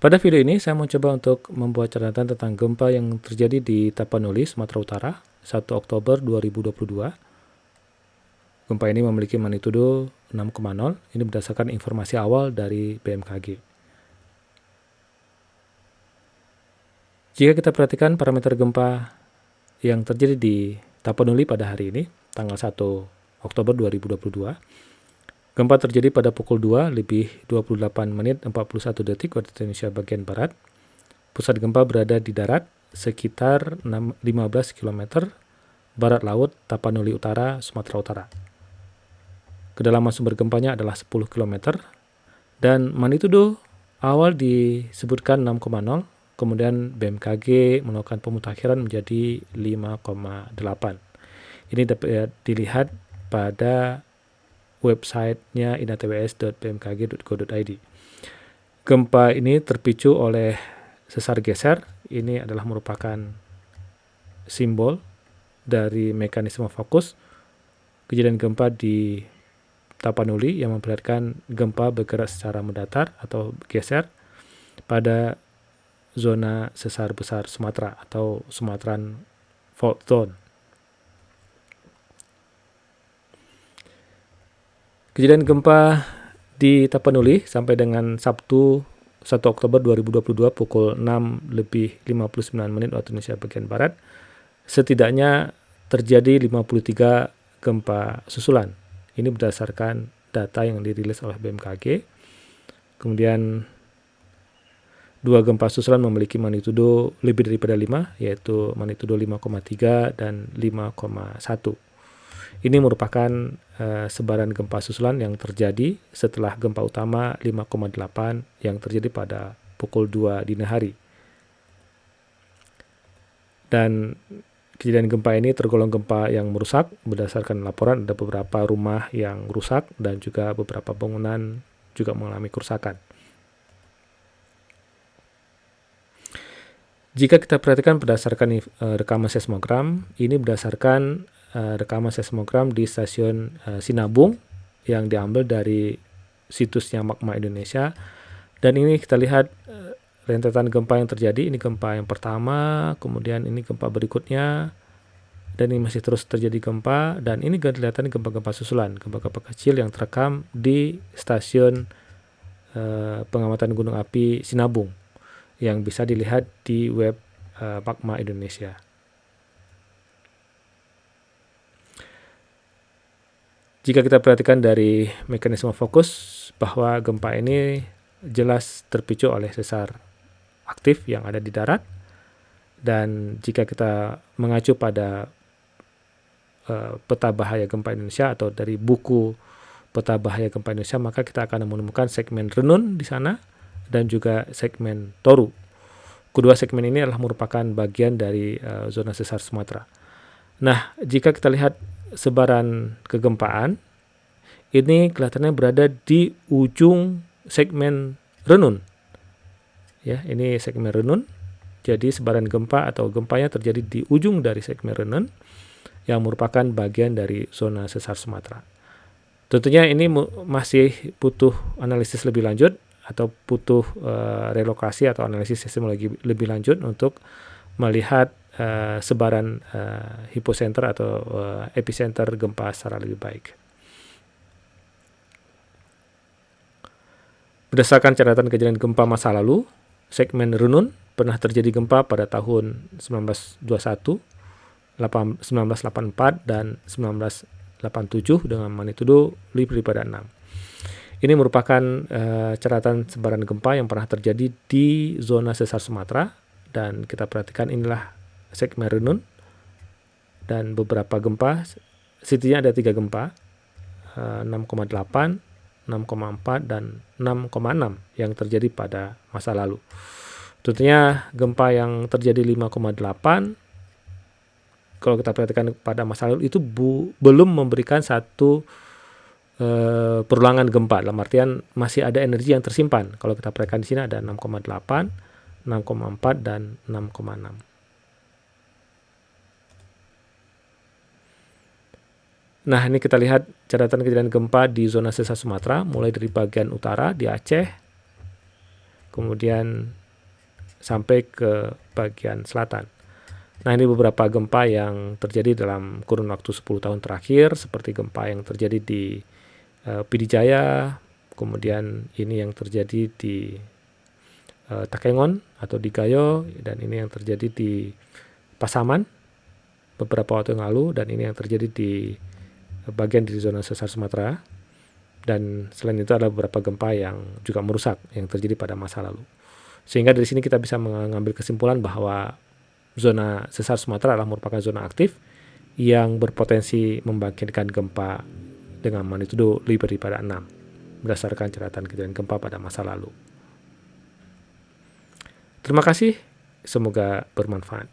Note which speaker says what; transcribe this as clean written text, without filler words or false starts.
Speaker 1: Pada video ini saya mau coba untuk membuat catatan tentang gempa yang terjadi di Tapanuli, Sumatera Utara, 1 Oktober 2022. Gempa ini memiliki magnitudo 6,0. Ini berdasarkan informasi awal dari BMKG. Jika kita perhatikan parameter gempa yang terjadi di Tapanuli pada hari ini, tanggal 1 Oktober 2022, gempa terjadi pada pukul 2 lebih 28 menit 41 detik waktu Indonesia bagian Barat. Pusat gempa berada di darat sekitar 15 km barat laut Tapanuli Utara, Sumatera Utara. Kedalaman sumber gempanya adalah 10 km dan magnitudo awal disebutkan 6,0, kemudian BMKG melakukan pemutakhiran menjadi 5,8. Ini dapat dilihat pada websitenya inatws.bmkg.go.id. Gempa ini terpicu oleh sesar geser. Ini adalah merupakan simbol dari mekanisme fokus kejadian gempa di Tapanuli yang memperlihatkan gempa bergerak secara mendatar atau geser pada zona sesar besar Sumatera atau Sumatran Fault Zone. Kejadian gempa di Tapanuli sampai dengan Sabtu 1 Oktober 2022 pukul 6 lebih 59 menit waktu Indonesia bagian Barat, setidaknya terjadi 53 gempa susulan. Ini berdasarkan data yang dirilis oleh BMKG. Kemudian 2 gempa susulan memiliki magnitudo lebih daripada 5, yaitu magnitudo 5,3 dan 5,1. Ini merupakan sebaran gempa susulan yang terjadi setelah gempa utama 5,8 yang terjadi pada pukul 2 dini hari. Dan kejadian gempa ini tergolong gempa yang merusak. Berdasarkan laporan ada beberapa rumah yang rusak dan juga beberapa bangunan juga mengalami kerusakan. Jika kita perhatikan berdasarkan rekaman seismogram, ini berdasarkan rekaman seismogram di stasiun Sinabung yang diambil dari situsnya Magma Indonesia. Dan ini kita lihat rentetan gempa yang terjadi. Ini gempa yang pertama, kemudian ini gempa berikutnya, dan ini masih terus terjadi gempa. Dan ini kelihatan gempa-gempa susulan, gempa-gempa kecil yang terekam di stasiun pengamatan gunung api Sinabung yang bisa dilihat di web Magma Indonesia. Jika kita perhatikan dari mekanisme fokus bahwa gempa ini jelas terpicu oleh sesar aktif yang ada di darat, dan jika kita mengacu pada peta bahaya gempa Indonesia atau dari buku peta bahaya gempa Indonesia, maka kita akan menemukan segmen Renun di sana dan juga segmen Toru. Kedua segmen ini adalah merupakan bagian dari zona sesar Sumatera. Nah, jika kita lihat sebaran kegempaan, ini kelihatannya berada di ujung segmen Renun. Ya, ini segmen Renun. Jadi sebaran gempa atau gempanya terjadi di ujung dari segmen Renun yang merupakan bagian dari zona sesar Sumatera. Tentunya ini masih butuh analisis lebih lanjut atau butuh relokasi atau analisis seismologi lebih lanjut untuk melihat sebaran hipocenter atau epicenter gempa secara lebih baik. Berdasarkan catatan kejadian gempa masa lalu, segmen Renun pernah terjadi gempa pada tahun 1921, 1984, dan 1987 dengan magnitudo lebih daripada 6. Ini merupakan catatan sebaran gempa yang pernah terjadi di zona sesar Sumatera, dan kita perhatikan inilah segmen Renun dan beberapa gempa. Setidaknya ada 3 gempa, 6,8, 6,4, dan 6,6 yang terjadi pada masa lalu. Tentunya gempa yang terjadi 5,8 kalau kita perhatikan pada masa lalu itu belum memberikan satu perulangan gempa, dalam artian masih ada energi yang tersimpan. Kalau kita perhatikan di sini ada 6,8, 6,4, dan 6,6. Nah, ini kita lihat catatan kejadian gempa di zona sesar Sumatera, mulai dari bagian utara di Aceh, kemudian sampai ke bagian selatan. Nah, ini beberapa gempa yang terjadi dalam kurun waktu 10 tahun terakhir, seperti gempa yang terjadi di Pidijaya, kemudian ini yang terjadi di Takengon atau di Gayo, dan ini yang terjadi di Pasaman beberapa waktu yang lalu, dan ini yang terjadi di bagian di zona sesar Sumatera. Dan selain itu ada beberapa gempa yang juga merusak yang terjadi pada masa lalu. Sehingga dari sini kita bisa mengambil kesimpulan bahwa zona sesar Sumatera adalah merupakan zona aktif yang berpotensi membangkitkan gempa dengan magnitudo lebih daripada 6 berdasarkan catatan kejadian gempa pada masa lalu. Terima kasih, semoga bermanfaat.